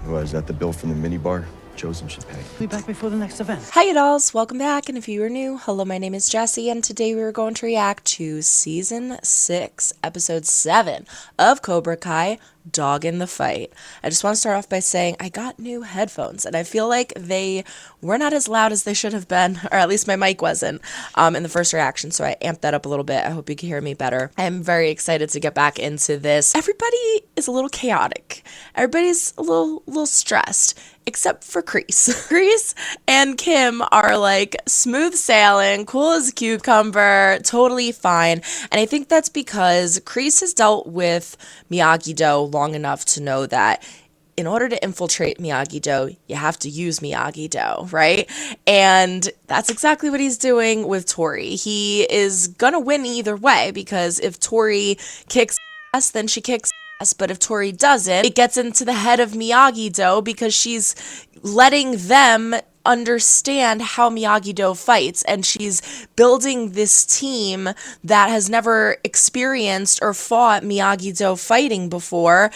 Was that the bill from the minibar? Chosen should pay. Be back before the next event. Hi you dolls, welcome back, and if you are new, hello, my name is Jessie, and today we are going to react to Season 6, Episode 7 of Cobra Kai, Dog in the Fight. I just want to start off by saying I got new headphones, and I feel like they were not as loud as they should have been, or at least my mic wasn't, in the first reaction, so I amped that up a little bit. I hope you can hear me better. I'm very excited to get back into this. Everybody is a little chaotic. Everybody's a little stressed. Except for Kreese. Kreese and Kim are like smooth sailing, cool as a cucumber, totally fine. And I think that's because Kreese has dealt with Miyagi-Do long enough to know that in order to infiltrate Miyagi-Do, you have to use Miyagi-Do, right? And that's exactly what he's doing with Tori. He is gonna win either way, because if Tori kicks ass, then she kicks. But if Tori doesn't, it gets into the head of Miyagi-Do because she's letting them understand how Miyagi-Do fights, and she's building this team that has never experienced or fought Miyagi-Do fighting before,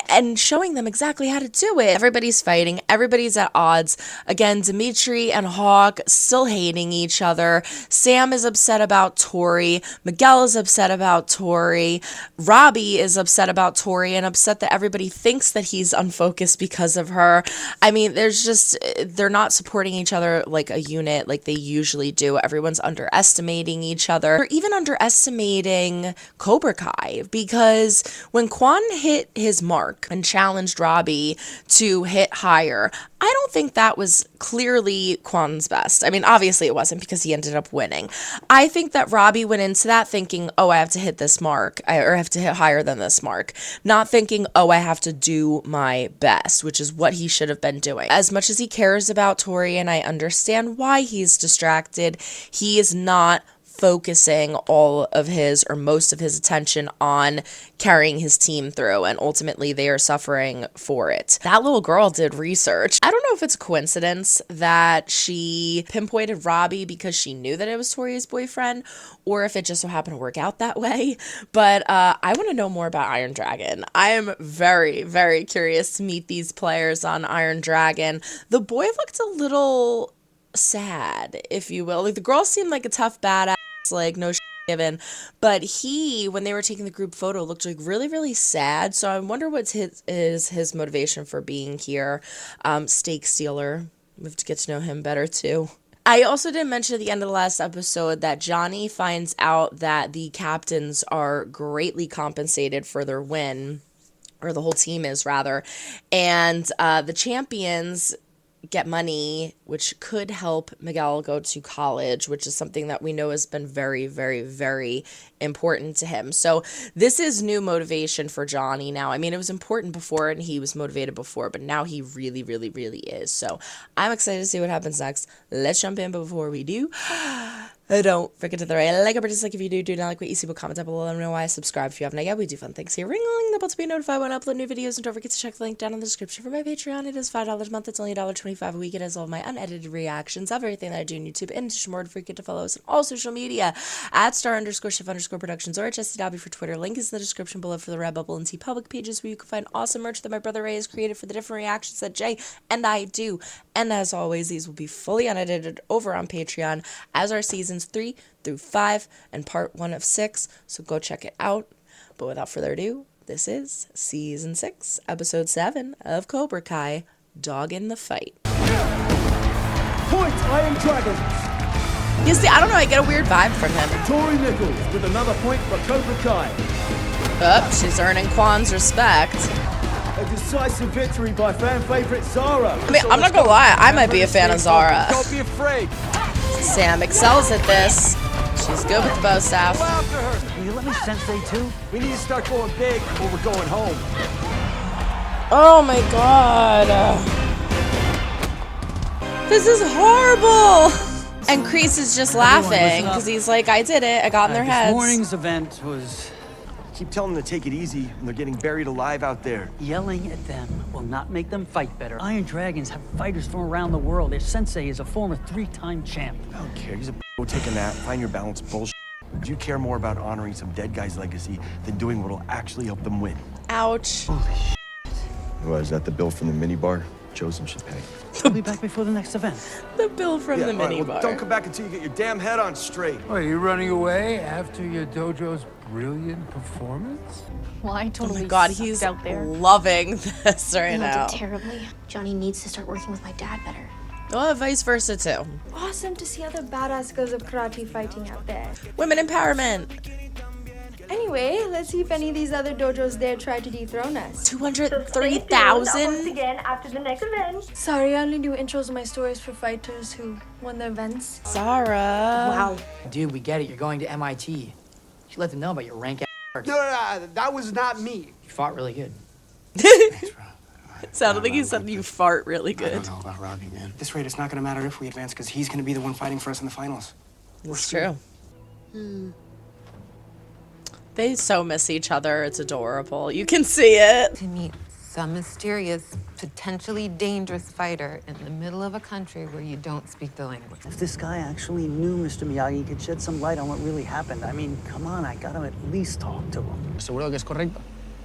and showing them exactly how to do it. Everybody's fighting. Everybody's at odds. Again, Dimitri and Hawk still hating each other. Sam is upset about Tori. Miguel is upset about Tori. Robbie is upset about Tori and upset that everybody thinks that he's unfocused because of her. I mean, they're not supporting each other like a unit like they usually do. Everyone's underestimating each other. They're even underestimating Cobra Kai, because when Quan hit his mark and challenged Robbie to hit higher, I don't think that was clearly Quan's best. I mean, obviously it wasn't, because he ended up winning. I think that Robbie went into that thinking, oh, I have to hit this mark, or I have to hit higher than this mark. Not thinking, oh, I have to do my best, which is what he should have been doing. As much as he cares about Tori, and I understand why he's distracted, he is not focusing all of his or most of his attention on carrying his team through, and ultimately they are suffering for it. That little girl did research. I don't know if it's a coincidence that she pinpointed Robbie because she knew that it was Tori's boyfriend, or if it just so happened to work out that way, but I want to know more about Iron Dragon. I am very, very curious to meet these players on Iron Dragon. The boy looked a little sad, if you will. Like, the girl seemed like a tough badass, like no shit given, but he, when they were taking the group photo, looked like really, really sad. So I wonder what's his motivation for being here. Steak Stealer, we have to get to know him better too. I also didn't mention at the end of the last episode that Johnny finds out that the captains are greatly compensated for their win, or the whole team is rather, and the champions get money, which could help Miguel go to college, which is something that we know has been very, very, very important to him. So this is new motivation for Johnny now. I mean, it was important before and he was motivated before, but now he really, really, really is. So I'm excited to see what happens next. Let's jump in, but before we do, don't forget to throw a like or dislike if you do not like what you see, but comment down below. Let me know why. Subscribe if you haven't yet. We do fun things here. Ring the bell to be notified when I upload new videos, and don't forget to check the link down in the description for my Patreon. It is $5 a month. It's only $1.25 a week. It has all of my unedited reactions of everything that I do on YouTube, and more. Don't forget to follow us on all social media at @star_shift_productions, or at Jessie Dobbie for Twitter. Link is in the description below for the Redbubble and TeePublic pages, where you can find awesome merch that my brother Ray has created for the different reactions that Jay and I do. And as always, these will be fully unedited over on Patreon, as are seasons 3 through 5 and part 1 of 6, so go check it out. But without further ado, this is season 6, episode 7 of Cobra Kai, Dog in the Fight. Point, Iron Dragon! You see, I don't know, I get a weird vibe from him. Tori Nichols with another point for Cobra Kai. Oh, she's earning Quan's respect. A decisive victory by fan favorite Zara. I mean, I'm not gonna lie, I might be a fan of Zara. Don't be afraid. Sam excels at this. She's good with the bow staff. Will you let me sensei too? We need to start going big or we're going home. Oh my god. This is horrible. And Kreese is just laughing because he's like, I did it. I got in their heads. This morning's event was... Keep telling them to take it easy when they're getting buried alive out there. Yelling at them will not make them fight better. Iron Dragons have fighters from around the world. Their sensei is a former 3-time champ. I don't care. He's a go take a nap, find your balance bullshit. Do you care more about honoring some dead guy's legacy than doing what'll actually help them win? Ouch. Holy shit. Was that the bill from the minibar? Chosen should pay. I'll be back before the next event. The bill from the all right, minibar. well, don't come back until you get your damn head on straight. What, are you running away after your dojo's brilliant performance? Well, I Oh totally my god, sucked he's out there. loving this right I now. did terribly. Johnny needs to start working with my dad better. Oh, vice versa too. Awesome to see other badass girls of karate fighting out there. Women empowerment. Anyway, let's see if any of these other dojos dare try to dethrone us. 203,000? Again after the next event. Sorry, I only do intros of my stories for fighters who won their events. Zara. Wow. Dude, we get it. You're going to MIT. You should let them know about your rank ass. No, that was not me. You fought really good. Thanks, bro. Sounded like he said you fart really I good. don't know about Robbie, man. At this rate, it's not gonna matter if we advance, because he's gonna be the one fighting for us in the finals. It's true. They so miss each other. It's adorable. You can see it. To meet some mysterious, potentially dangerous fighter in the middle of a country where you don't speak the language. If this guy actually knew Mr. Miyagi, he could shed some light on what really happened. I mean, come on, I gotta at least talk to him. ¿Seguro que es correcto?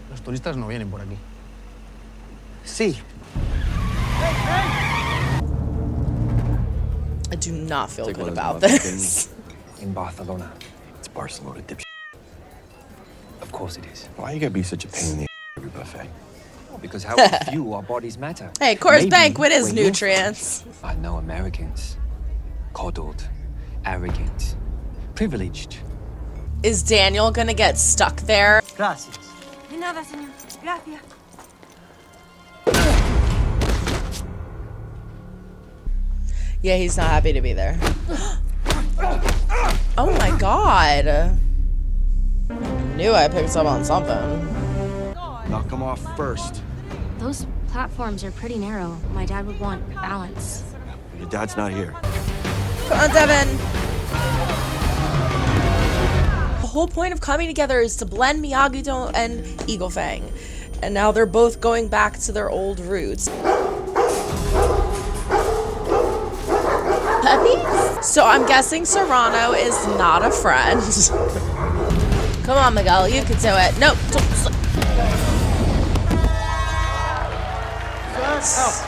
Los turistas no vienen por aquí. See, I do not feel good about this. In Barcelona. It's Barcelona, dipshit. Of course it is. Why you gotta be such a pain in the every buffet? Because how we view our bodies matter. Hey, Coors Maybe Banquet is where you're nutrients. from, I know Americans. Coddled, arrogant, privileged. Is Daniel gonna get stuck there? gracias. De nada, señor. Gracias. Yeah, he's not happy to be there. Oh my god. I knew I picked up on something. Knock them off first. Those platforms are pretty narrow. My dad would want balance. Your dad's not here. Come on, Devin. The whole point of coming together is to blend Miyagi-Do and Eagle Fang. And now they're both going back to their old roots. Puppies? So I'm guessing Serrano is not a friend. Come on, Miguel, you can do it. Nope.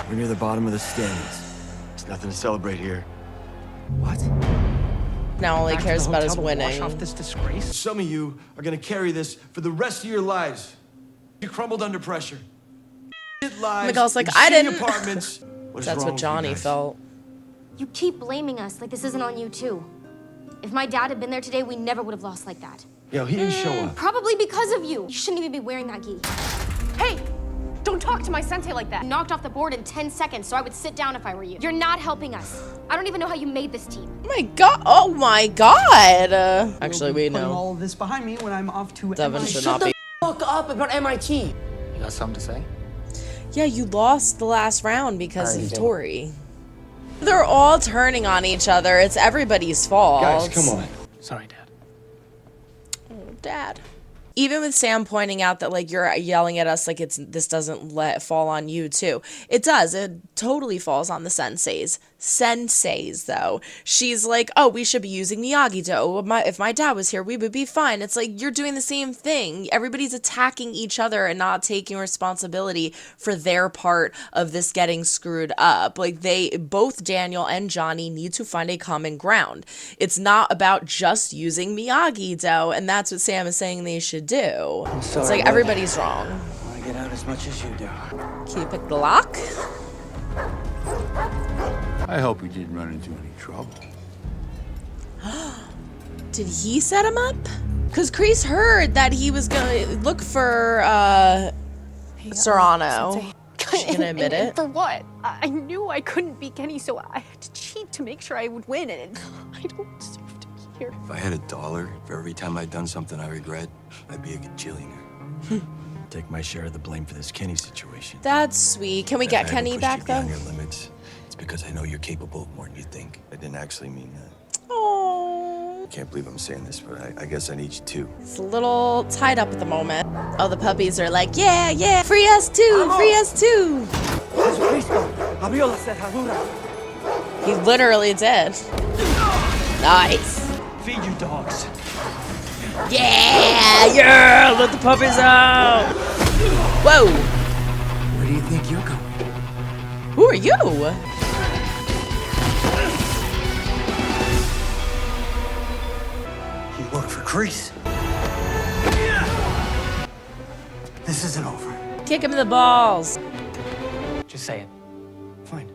We're near the bottom of the standings. There's nothing to celebrate here. What? Now all he Back to cares the about is hotel to wash winning. off this disgrace? Some of you are gonna carry this for the rest of your lives. You crumbled under pressure. Lives Miguel's like, in I shitty didn't. Apartments. What is That's wrong what with Johnny you guys? felt. You keep blaming us like this isn't on you, too. If my dad had been there today, we never would have lost like that. Yo, he didn't show up. Probably because of you. You shouldn't even be wearing that gi. Hey, don't talk to my sensei like that. You knocked off the board in 10 seconds, so I would sit down if I were you. You're not helping us. I don't even know how you made this team. Oh my god. Oh my god. Actually, we Putting know. all of this behind me when I'm off to Devin MIT. should not be. Fuck up about MIT. You got something to say? Yeah, you lost the last round because of Tori. They're all turning on each other. It's everybody's fault. Guys, come on. Sorry, Dad. Oh, Dad. Even with Sam pointing out that like you're yelling at us like this doesn't fall on you too. It does. It totally falls on the senseis. Senseis though. She's like, oh, we should be using Miyagi-Do. If my dad was here, we would be fine. It's like you're doing the same thing. Everybody's attacking each other and not taking responsibility for their part of this getting screwed up. Like both Daniel and Johnny need to find a common ground. It's not about just using Miyagi-Do, and that's what Sam is saying they should do. It's like everybody's wrong. I want to get out as much as you do. Can you pick the lock? I hope we didn't run into any trouble. Did he set him up? Because Kreese heard that he was going to look for Serrano. She's going to admit it. For what? I knew I couldn't beat Kenny, so I had to cheat to make sure I would win, and I don't deserve to be here. If I had $1 for every time I'd done something I regret, I'd be a gajillionaire. Take my share of the blame for this Kenny situation. That's sweet. Can we get Kenny back, though? Your limits. It's because I know you're capable of more than you think. I didn't actually mean that. Oh, Can't believe I'm saying this, but I guess I need you too. it's a little tied up at the moment. Oh, the puppies are like, yeah, yeah, free us too, free us too. He literally did. Nice. Feed you dogs. Yeah, yeah, let the puppies out. Whoa. Where do you think think you're going? Who are you? You work for Kreese. This isn't over. Kick him in the balls. Just say it. Fine.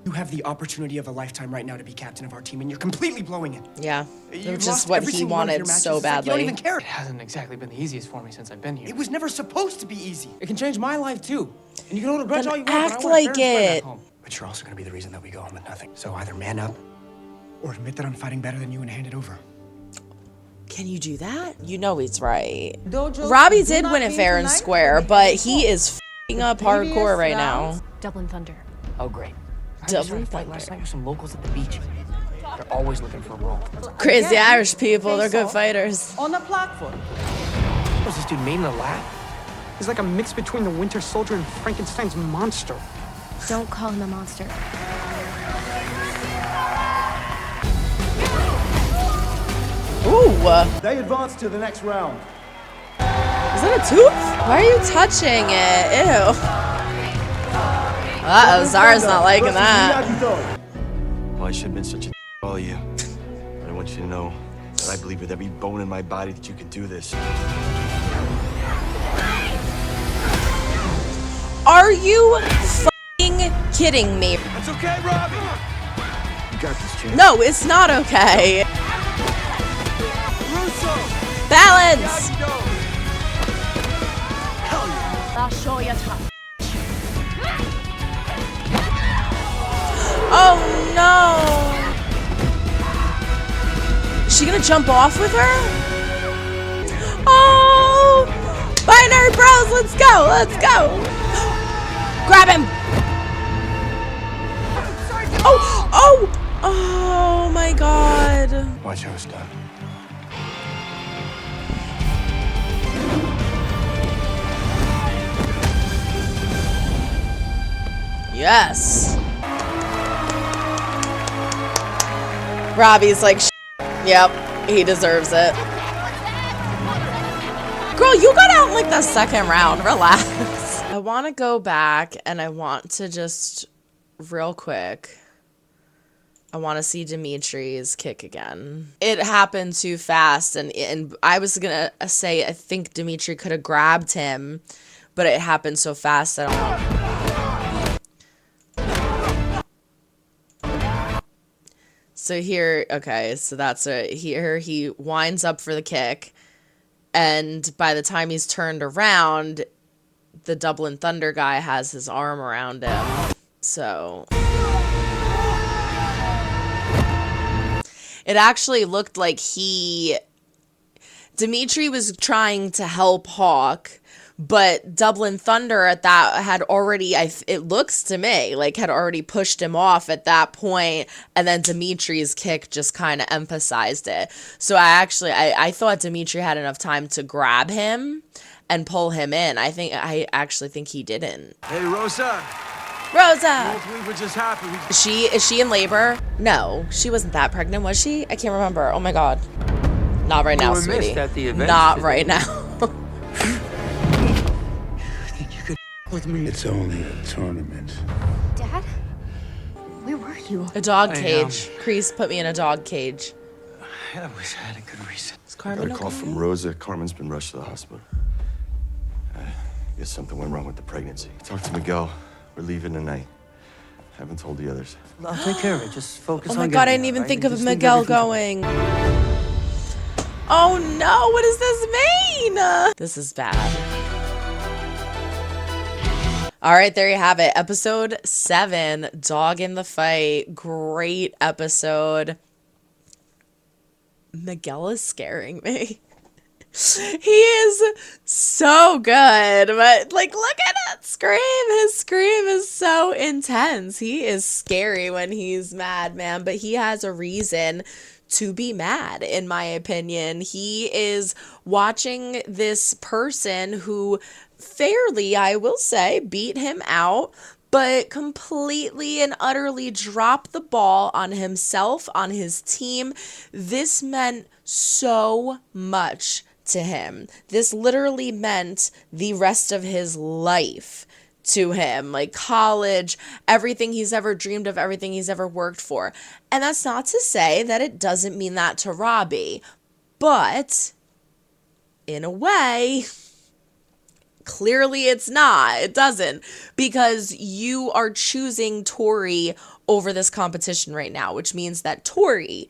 You have the opportunity of a lifetime right now to be captain of our team, and you're completely blowing it. Yeah, You've which is lost what every he single one of your wanted matches. so It's like badly. you don't even care. It hasn't exactly been the easiest for me since I've been here. It was never supposed to be easy. It can change my life too. And you can hold a grudge Then all you want, but I act want a like fair spread it. back home. But you're also gonna be the reason that we go home with nothing. So either man up, or admit that I'm fighting better than you and hand it over. Can you do that? You know he's right. Dojo, Robbie do did not win it be fair and tonight, square, but but he is f***ing up hardcore right now. Dublin Thunder. Oh, great. I Double just had a fight thunder. last night with some locals at the beach. They're always looking for a role. Crazy Irish people, they're good fighters. On the platform. What's this dude made in a lab? He's like a mix between the Winter Soldier and Frankenstein's monster. Don't call him a monster. Ooh, They advance to the next round. is that a tooth? Why are you touching it? Ew. Uh-oh, Zara's not liking that. Well, I shouldn't have been such a all of you. But I want you to know that I believe with every bone in my body that you can do this. Are you f***ing kidding me? That's okay, Robbie. You got this, champ. No, it's not okay. Balance! I'll show you tough. Oh no! Is she gonna jump off with her? Oh! Binary bros, let's go, let's go! Grab him! Oh! Oh! Oh my god. Watch how it's done. Yes. Robbie's like, yep, he deserves it. Girl, you got out in like the second round. Relax. I want to go back and I want to just real quick. I want to see Dimitri's kick again. It happened too fast, and I was gonna say I think Dimitri could have grabbed him, but it happened so fast. I don't know. So here, okay, so that's it. Here he winds up for the kick, and by the time he's turned around, the Dublin Thunder guy has his arm around him. So it actually looked like Dimitri was trying to help Hawk, but Dublin Thunder at that had already, it looks to me like had already pushed him off at that point, and then Dimitri's kick just kind of emphasized it. So I thought Dimitri had enough time to grab him and pull him in. I actually think he didn't. Hey, Rosa. Rosa! You won't believe what just happened. Is she in labor? No, she wasn't that pregnant, was she? I can't remember. Oh my god. Not right now, were sweetie. missed at the event Not today. right now. With me. It's only a tournament. Dad? Where were you? A dog I, cage. Kreese put me in a dog cage. I wish I had a good reason. Is I Carmen got a call okay? from Rosa. Carmen's been rushed to the hospital. I guess something went wrong with the pregnancy. Talked to Miguel. We're leaving tonight. Haven't told the others. I'll take care of it. Just focus Oh on my god, I getting didn't even there, think right? of Just leave Miguel everything to me. going. Oh no, what does this mean? This is bad. All right, there you have it. Episode 7, Dog in the Fight. Great episode. Miguel is scaring me. He is so good, but like, look at that scream. His scream is so intense. He is scary when he's mad, man, but he has a reason to be mad, in my opinion. He is watching this person who fairly, I will say, beat him out, but completely and utterly dropped the ball on himself, on his team. This meant so much to him. This literally meant the rest of his life to him, like college, everything he's ever dreamed of, everything he's ever worked for. And that's not to say that it doesn't mean that to Robbie, but in a way, clearly it's not. It doesn't, because you are choosing Tori over this competition right now, which means that Tori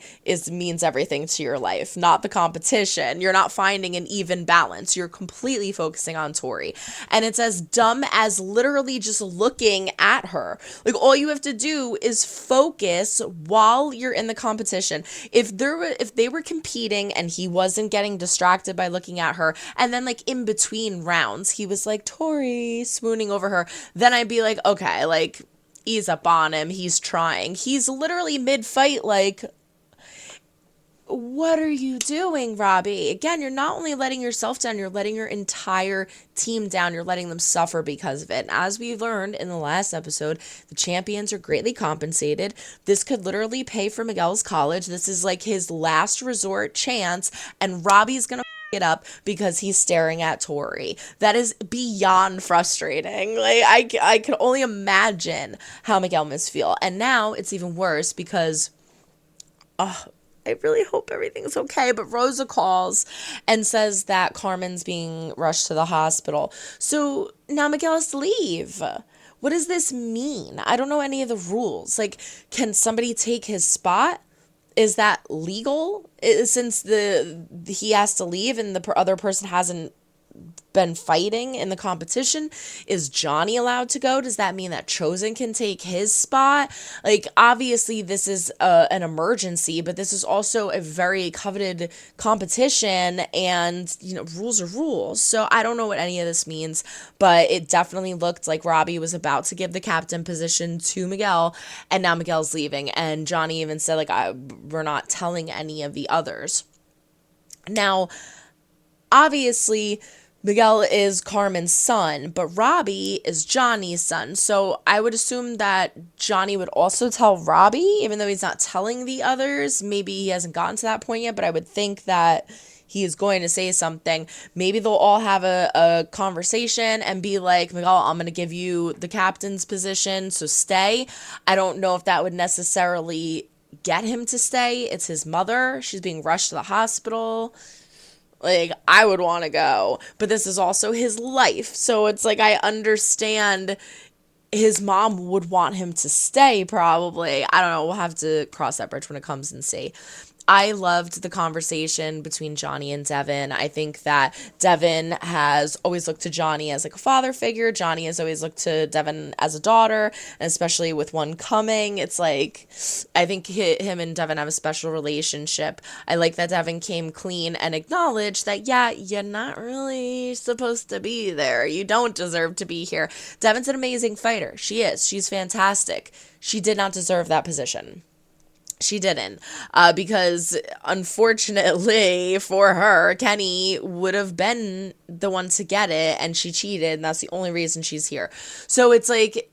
means everything to your life, not the competition. You're not finding an even balance. You're completely focusing on Tori. And it's as dumb as literally just looking at her. Like, all you have to do is focus while you're in the competition. If they were competing and he wasn't getting distracted by looking at her, and then like in between rounds he was like, Tori, swooning over her, then I'd be like, okay, like, ease up on him. He's trying. He's literally mid-fight like, what are you doing, Robbie? Again, you're not only letting yourself down, you're letting your entire team down. You're letting them suffer because of it. And as we learned in the last episode, the champions are greatly compensated. This could literally pay for Miguel's college. This is like his last resort chance, and Robbie's gonna it up because he's staring at Tori. That is beyond frustrating. Like, I can only imagine how Miguel must feel. And now it's even worse because I really hope everything's okay, but Rosa calls and says that Carmen's being rushed to the hospital. So now Miguel has to leave. What does this mean? I don't know any of the rules. Like, can somebody take his spot? Is that legal? Since he has to leave and the other person hasn't been fighting in the competition, is Johnny allowed to go? Does that mean that Chosen can take his spot? Like, obviously this is an emergency, but this is also a very coveted competition, and you know, rules are rules. So I don't know what any of this means, but it definitely looked like Robbie was about to give the captain position to Miguel, and now Miguel's leaving, and Johnny even said like, we're not telling any of the others. Now, obviously Miguel is Carmen's son, but Robbie is Johnny's son. So I would assume that Johnny would also tell Robbie, even though he's not telling the others. Maybe he hasn't gotten to that point yet, but I would think that he is going to say something. Maybe they'll all have a conversation and be like, Miguel, I'm going to give you the captain's position, so stay. I don't know if that would necessarily get him to stay. It's his mother. She's being rushed to the hospital. Like, I would want to go, but this is also his life. So it's like, I understand his mom would want him to stay, probably. I don't know. We'll have to cross that bridge when it comes and see. I loved the conversation between Johnny and Devin. I think that Devin has always looked to Johnny as like a father figure. Johnny has always looked to Devin as a daughter, and especially with one coming, it's like, I think him and Devin have a special relationship. I like that Devin came clean and acknowledged that, yeah, you're not really supposed to be there. You don't deserve to be here. Devin's an amazing fighter. She is. She's fantastic. She did not deserve that position. She didn't, because unfortunately for her, Kenny would have been the one to get it, and she cheated, and that's the only reason she's here. So it's like,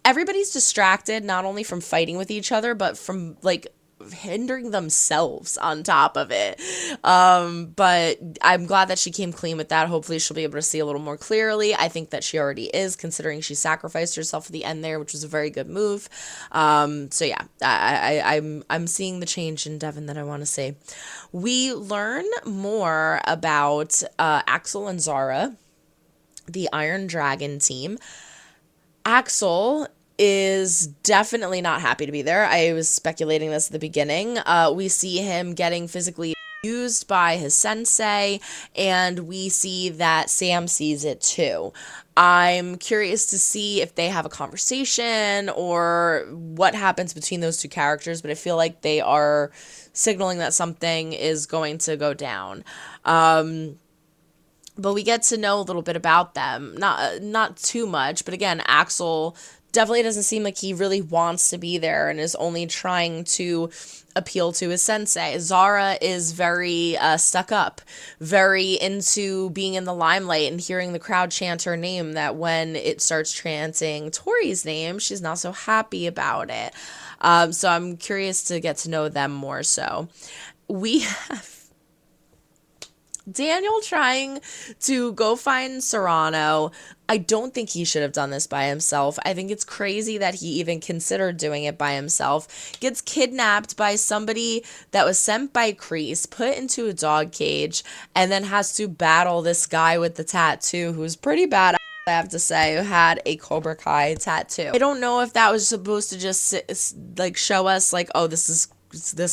everybody's distracted, not only from fighting with each other, but from like hindering themselves on top of it. But I'm glad that she came clean with that. Hopefully she'll be able to see a little more clearly. I think that she already is, considering she sacrificed herself at the end there, which was a very good move. So yeah, I'm seeing the change in Devin that I want to see. We learn more about Axel and Zara, the Iron Dragon team. Axel is definitely not happy to be there. I was speculating this at the beginning. We see him getting physically abused by his sensei, and we see that Sam sees it too. I'm curious to see if they have a conversation or what happens between those two characters, but I feel like they are signaling that something is going to go down. But we get to know a little bit about them. Not too much, but again, Axel definitely doesn't seem like he really wants to be there and is only trying to appeal to his sensei. Zara is very stuck up, very into being in the limelight and hearing the crowd chant her name, that when it starts chanting Tori's name, she's not so happy about it. So I'm curious to get to know them more so. We have Daniel trying to go find Serrano. I don't think he should have done this by himself. I think it's crazy that he even considered doing it by himself. Gets kidnapped by somebody that was sent by Kreese, put into a dog cage, and then has to battle this guy with the tattoo who's pretty bad, I have to say, who had a Cobra Kai tattoo. I don't know if that was supposed to just like show us like, oh, this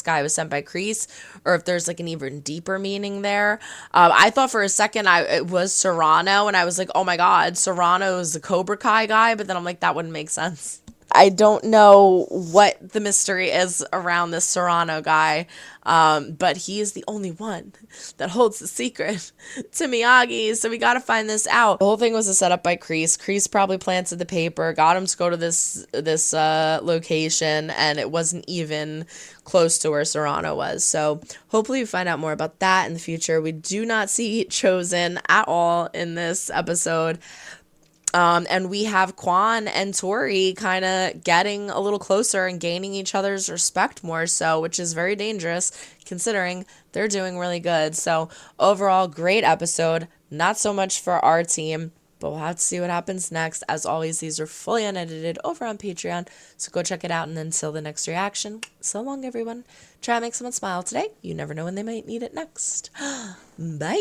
guy was sent by Kreese, or if there's like an even deeper meaning there. I thought for a second it was Serrano, and I was like, oh my god, Serrano is the Cobra Kai guy, but then I'm like, that wouldn't make sense. I don't know what the mystery is around this Serrano guy, but he is the only one that holds the secret to Miyagi, so we gotta find this out. The whole thing was a setup by Kreese. Kreese probably planted the paper, got him to go to this location, and it wasn't even close to where Serrano was. So hopefully we find out more about that in the future. We do not see Chosen at all in this episode. And we have Quan and Tori kind of getting a little closer and gaining each other's respect more so, which is very dangerous considering they're doing really good. So overall, great episode. Not so much for our team, but we'll have to see what happens next. As always, these are fully unedited over on Patreon, so go check it out. And until the next reaction, so long, everyone. Try to make someone smile today. You never know when they might need it next. Bye.